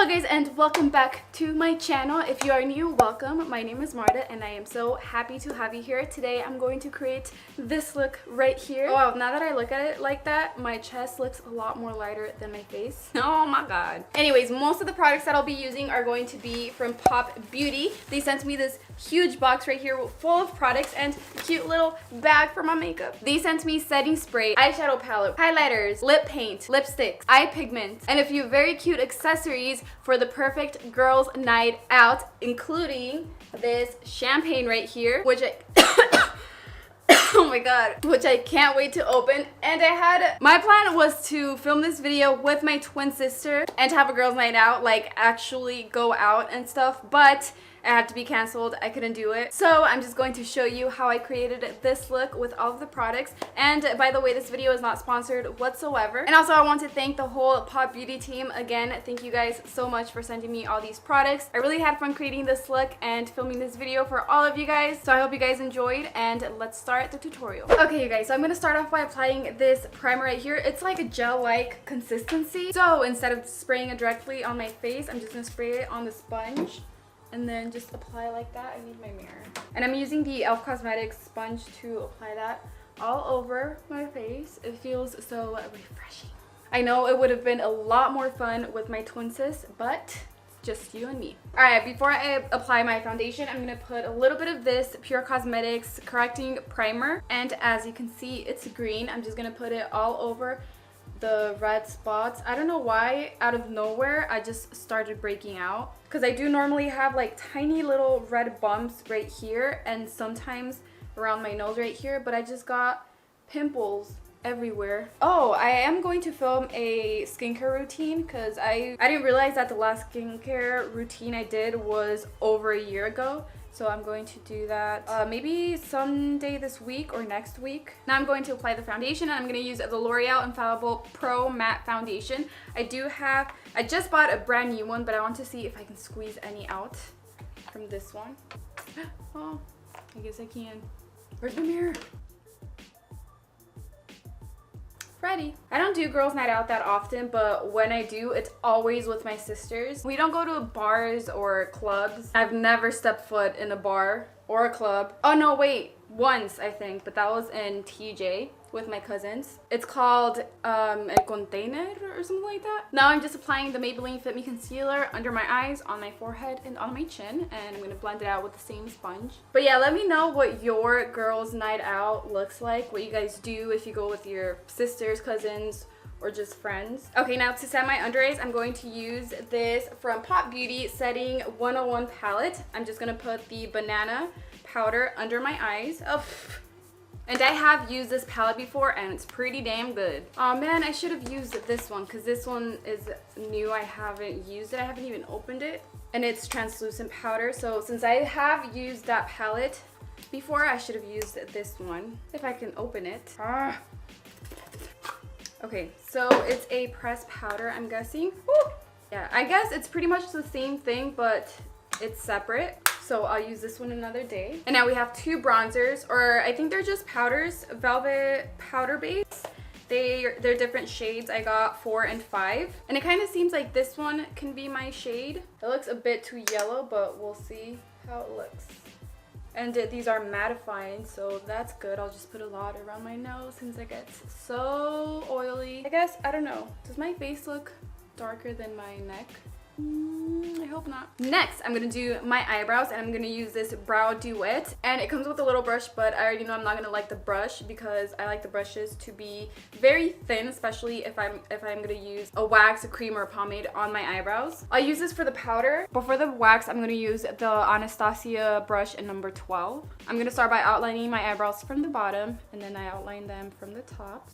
guys, and welcome back to my channel. If you are new, welcome. My name is Marta and I am so happy to have you here. Today I'm going to create this look right here. Oh wow, now that I look at it like that, my chest looks a lot more lighter than my face. Oh my god. Anyways, most of the products that I'll be using are going to be from Pop Beauty. They sent me this huge box right here full of products and a cute little bag for my makeup. They sent me setting spray, eyeshadow palette, highlighters, lip paint, lipsticks, eye pigment, and a few very cute accessories for the perfect girls night out, including this champagne right here, which I oh my god, which I can't wait to open. And my plan was to film this video with my twin sister and have a girls night out, like actually go out and stuff, but it had to be canceled. I couldn't do it. So I'm just going to show you how I created this look with all of the products. And by the way, this video is not sponsored whatsoever. And also I want to thank the whole Pop Beauty team again. Thank you guys so much for sending me all these products. I really had fun creating this look and filming this video for all of you guys. So I hope you guys enjoyed, and let's start the tutorial. Okay you guys, so I'm going to start off by applying this primer right here. It's like a gel-like consistency. So instead of spraying it directly on my face, I'm just going to spray it on the sponge. And then just apply like that. I need my mirror. And I'm using the e.l.f. Cosmetics sponge to apply that all over my face. It feels so refreshing. I know it would have been a lot more fun with my twin sis, but just you and me. Alright, before I apply my foundation, I'm going to put a little bit of this Pure Cosmetics Correcting Primer. And as you can see, it's green. I'm just going to put it all over the red spots. I don't know why, out of nowhere, I just started breaking out. Because I do normally have like tiny little red bumps right here and sometimes around my nose right here, but I just got pimples everywhere. Oh, I am going to film a skincare routine because I didn't realize that the last skincare routine I did was over a year ago. So I'm going to do that maybe someday this week or next week. Now I'm going to apply the foundation, and I'm going to use the L'Oreal Infallible Pro Matte Foundation. I just bought a brand new one, but I want to see if I can squeeze any out from this one. Oh, I guess I can. Where's my mirror? Ready. I don't do girls night out that often, but when I do, it's always with my sisters. We don't go to bars or clubs. I've never stepped foot in a bar or a club. Oh no, wait, once I think, but that was in TJ with my cousins. It's called El Container or something like that. Now I'm just applying the Maybelline Fit Me Concealer under my eyes, on my forehead, and on my chin, and I'm gonna blend it out with the same sponge. But yeah, let me know what your girls night out looks like, what you guys do if you go with your sisters, cousins, or just friends. Okay, now to set my under eyes, I'm going to use this from Pop Beauty Setting 101 palette. I'm just gonna put the banana powder under my eyes. Oh, and I have used this palette before and it's pretty damn good. Oh man, I should have used this one because this one is new. I haven't used it. I haven't even opened it. And it's translucent powder. So since I have used that palette before, I should have used this one. If I can open it. Okay, so it's a pressed powder, I'm guessing. Woo! Yeah, I guess it's pretty much the same thing, but it's separate. So I'll use this one another day. And now we have two bronzers, or I think they're just powders, Velvet Powder Base. They're different shades. I got 4 and 5. And it kind of seems like this one can be my shade. It looks a bit too yellow, but we'll see how it looks. And these are mattifying, so that's good. I'll just put a lot around my nose since it gets so oily. I guess, I don't know. Does my face look darker than my neck? I hope not. Next, I'm gonna do my eyebrows, and I'm gonna use this brow duet, and it comes with a little brush, but I already know I'm not gonna like the brush because I like the brushes to be very thin, especially if I'm gonna use a wax, a cream, or a pomade on my eyebrows. I'll use this for the powder, but for the wax, I'm gonna use the Anastasia brush in number 12. I'm gonna start by outlining my eyebrows from the bottom, and then I outline them from the top.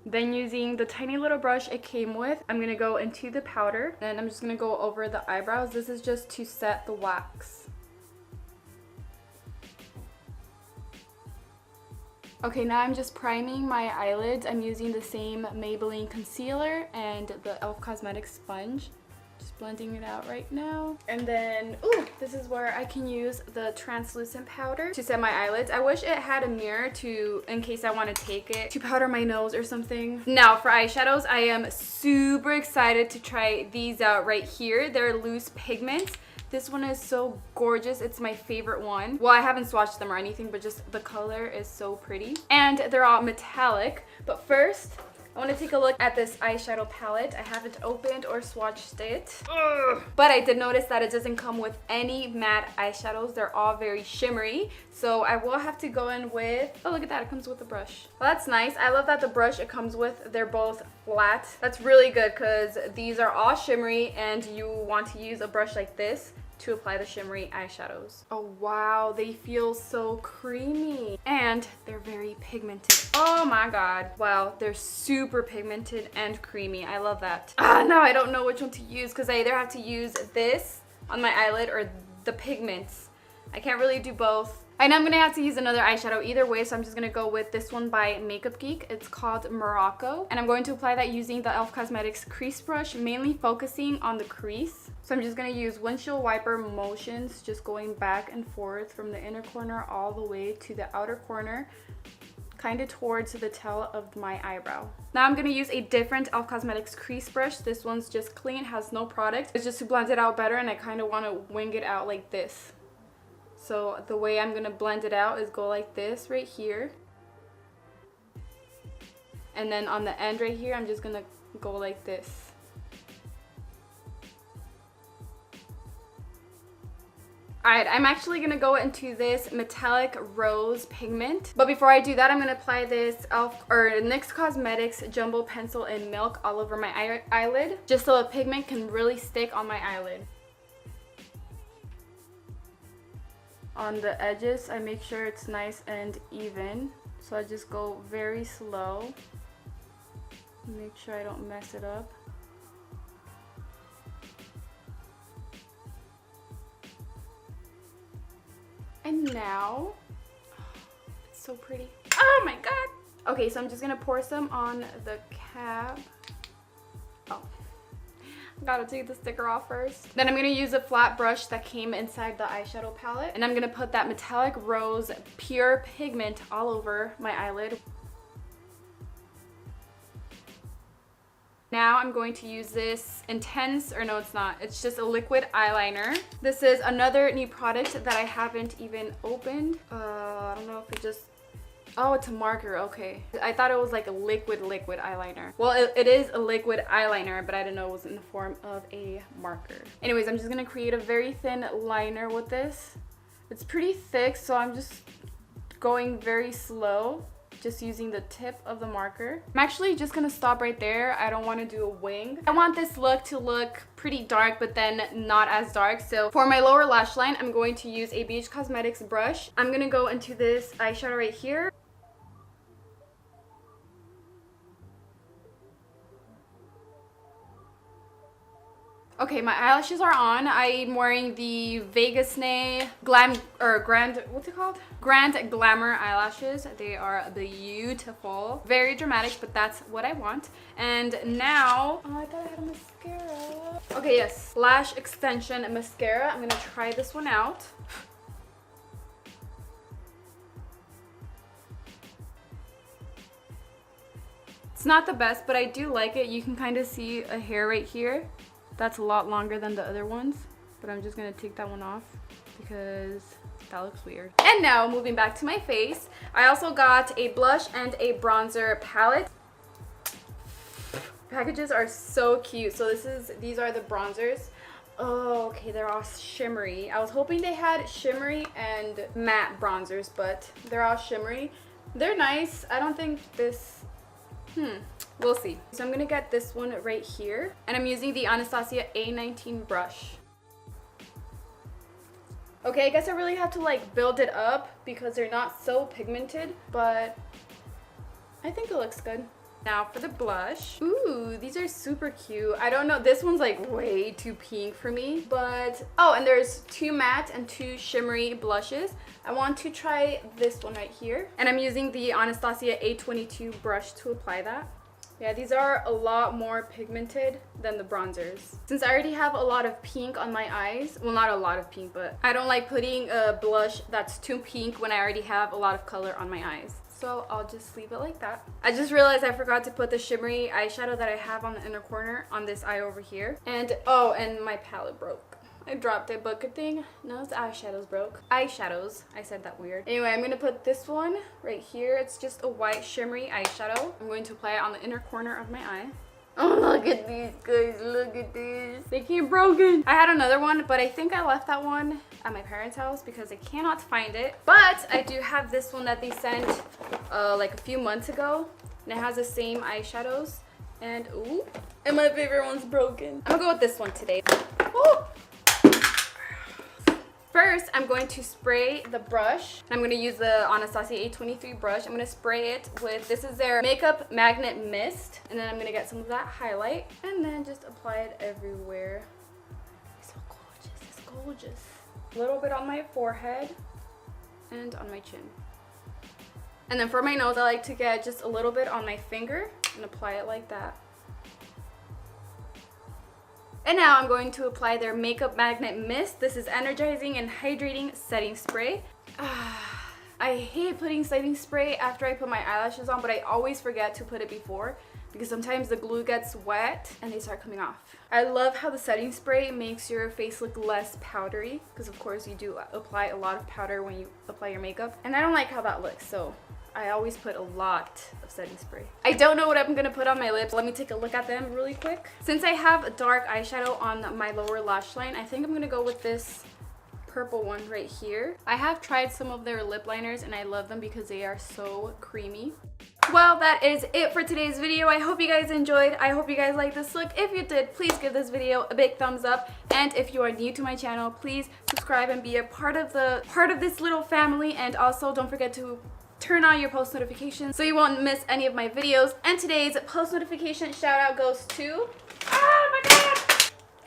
Then using the tiny little brush it came with, I'm going to go into the powder, and I'm just going to go over the eyebrows. This is just to set the wax. Okay, now I'm just priming my eyelids. I'm using the same Maybelline concealer and the e.l.f. Cosmetics sponge. Just Just blending it out right now. And then, ooh, this is where I can use the translucent powder to set my eyelids. I wish it had a mirror in case I want to take it to powder my nose or something. Now for eyeshadows, I am super excited to try these out right here. They're loose pigments. This one is so gorgeous. It's my favorite one. Well, I haven't swatched them or anything, but just the color is so pretty. And they're all metallic. But first, I want to take a look at this eyeshadow palette. I haven't opened or swatched it. Ugh. But I did notice that it doesn't come with any matte eyeshadows. They're all very shimmery. So I will have to go in with, oh, look at that. It comes with a brush. Well, that's nice. I love that the brush it comes with, they're both flat. That's really good because these are all shimmery and you want to use a brush like this to apply the shimmery eyeshadows. Oh wow, they feel so creamy and they're very pigmented. Oh my god. Wow, they're super pigmented and creamy. I love that. Now I don't know which one to use because I either have to use this on my eyelid or the pigments. I can't really do both. I know I'm gonna have to use another eyeshadow either way, so I'm just gonna go with this one by Makeup Geek. It's called MOROCCO, and I'm going to apply that using the e.l.f. Cosmetics crease brush, mainly focusing on the crease. So I'm just gonna use windshield wiper motions, just going back and forth from the inner corner all the way to the outer corner, kind of towards the tail of my eyebrow. Now I'm gonna use a different e.l.f. Cosmetics crease brush. This one's just clean, has no product. It's just to blend it out better, and I kind of want to wing it out like this. So the way I'm gonna blend it out is go like this right here. And then on the end right here, I'm just gonna go like this. Alright, I'm actually gonna go into this metallic rose pigment. But before I do that, I'm gonna apply this e.l.f. or NYX Cosmetics Jumbo Pencil in Milk all over my eyelid, just so the pigment can really stick on my eyelid. On the edges, I make sure it's nice and even. So I just go very slow. Make sure I don't mess it up. And now, it's so pretty. Oh my god! Okay, so I'm just gonna pour some on the cap. Oh. Gotta take the sticker off first. Then I'm gonna use a flat brush that came inside the eyeshadow palette, and I'm gonna put that metallic rose pure pigment all over my eyelid. Now I'm going to use this intense, or no, it's not, it's just a liquid eyeliner. This is another new product that I haven't even opened. I don't know if it just, oh, it's a marker, okay. I thought it was like a liquid eyeliner. Well, it is a liquid eyeliner, but I didn't know it was in the form of a marker. Anyways, I'm just gonna create a very thin liner with this. It's pretty thick, so I'm just going very slow, just using the tip of the marker. I'm actually just gonna stop right there. I don't want to do a wing. I want this look to look pretty dark, but then not as dark. So for my lower lash line, I'm going to use a BEIGE Cosmetics brush. I'm gonna go into this eyeshadow right here. Okay, my eyelashes are on. I'm wearing the Vegas Glam, or Grand, what's it called? Grand Glamour eyelashes. They are beautiful. Very dramatic, but that's what I want. And now, oh, I thought I had a mascara. Okay, yes, lash extension mascara. I'm gonna try this one out. It's not the best, but I do like it. You can kind of see a hair right here. That's a lot longer than the other ones, but I'm just gonna take that one off because that looks weird. And now moving back to my face, I also got a blush and a bronzer palette. Packages are so cute. So these are the bronzers. Oh, okay, they're all shimmery. I was hoping they had shimmery and matte bronzers, but they're all shimmery. They're nice. I don't think this, we'll see. So I'm gonna get this one right here, and I'm using the Anastasia A19 brush. Okay, I guess I really have to like build it up because they're not so pigmented, but I think it looks good. Now for the blush. Ooh, these are super cute. I don't know, this one's like way too pink for me, but oh, and there's 2 matte and 2 shimmery blushes. I want to try this one right here, and I'm using the Anastasia A22 brush to apply that. Yeah, these are a lot more pigmented than the bronzers. Since I already have a lot of pink on my eyes, well, not a lot of pink, but I don't like putting a blush that's too pink when I already have a lot of color on my eyes. So I'll just leave it like that. I just realized I forgot to put the shimmery eyeshadow that I have on the inner corner on this eye over here. And oh, and my palette broke. I dropped it, but good thing none of the eyeshadows broke. Eyeshadows, I said that weird. Anyway, I'm gonna put this one right here. It's just a white shimmery eyeshadow. I'm going to apply it on the inner corner of my eye. Oh, look at these guys, look at these. They came broken. I had another one, but I think I left that one at my parents' house because I cannot find it. But I do have this one that they sent like a few months ago, and it has the same eyeshadows. And ooh, and my favorite one's broken. I'm gonna go with this one today. Ooh. First, I'm going to spray the brush. I'm going to use the Anastasia A23 brush. I'm going to spray it with, this is their Makeup Magnet Mist. And then I'm going to get some of that highlight. And then just apply it everywhere. It's so gorgeous. It's gorgeous. A little bit on my forehead and on my chin. And then for my nose, I like to get just a little bit on my finger and apply it like that. And now I'm going to apply their Makeup Magnet Mist. This is energizing and hydrating setting spray. I hate putting setting spray after I put my eyelashes on, but I always forget to put it before because sometimes the glue gets wet and they start coming off. I love how the setting spray makes your face look less powdery because of course you do apply a lot of powder when you apply your makeup. And I don't like how that looks, so I always put a lot of setting spray. I don't know what I'm gonna put on my lips. Let me take a look at them really quick. Since I have a dark eyeshadow on my lower lash line, I think I'm gonna go with this purple one right here. I have tried some of their lip liners and I love them because they are so creamy. Well, that is it for today's video. I hope you guys enjoyed. I hope you guys liked this look. If you did, please give this video a big thumbs up. And if you are new to my channel, please subscribe and be a part of this little family. And also don't forget to turn on your post notifications so you won't miss any of my videos. And today's post notification shout out goes to, oh my god!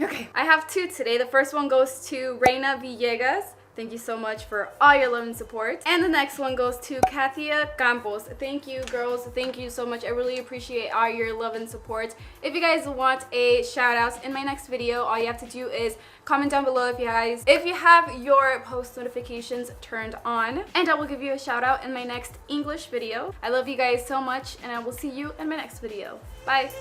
Okay, I have two today. The first one goes to Reina Villegas. Thank you so much for all your love and support. And the next one goes to Katia Campos. Thank you, girls. Thank you so much. I really appreciate all your love and support. If you guys want a shout out in my next video, all you have to do is comment down below if you have your post notifications turned on, and I will give you a shout out in my next English video. I love you guys so much, and I will see you in my next video. Bye.